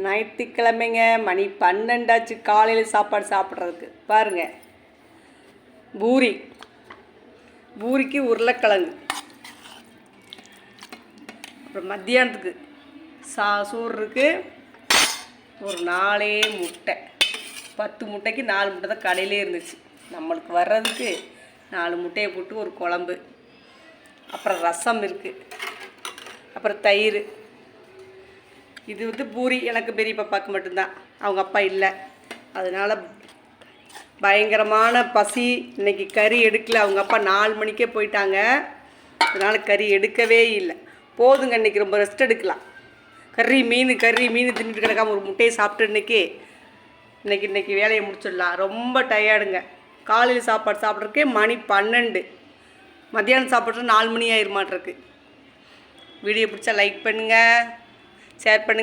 ஞாயிற்றுக்கிழமைங்க மணி 12 ஆச்சு காலையில் சாப்பாடு சாப்பிட்றதுக்கு. பாருங்கள், பூரிக்கு உருளைக்கிழங்கு. அப்புறம் மத்தியானத்துக்கு சோறு இருக்குது. ஒரு 4 முட்டை. 10 முட்டைக்கு 4 முட்டை தான் கடையிலே இருந்துச்சு. நம்மளுக்கு வர்றதுக்கு 4 முட்டையை போட்டு ஒரு குழம்பு. அப்புறம் ரசம் இருக்குது. அப்புறம் தயிர். இது பூரி எனக்கு பெரிய பாப்பாவுக்கு மட்டும்தான், அவங்க அப்பா இல்லை. அதனால் பயங்கரமான பசி. இன்றைக்கி கறி எடுக்கல. அவங்க அப்பா 4 மணிக்கே போயிட்டாங்க. அதனால் கறி எடுக்கவே இல்லை. போதுங்க, இன்றைக்கி ரொம்ப ரெஸ்ட் எடுக்கலாம். கறி மீன் தின்னுட்டு கிடக்காம ஒரு முட்டையை சாப்பிட்டு இன்றைக்கி வேலையை முடிச்சிடலாம். ரொம்ப டயர்டுங்க. காலையில் சாப்பாடு சாப்பிட்றதுக்கே மணி 12. மத்தியானம் சாப்பிட்றது 4 மணி ஆயிரமாட்டிருக்கு. வீடியோ பிடிச்சா லைக் பண்ணுங்கள், ஷேர் பண்ணுங்கள்.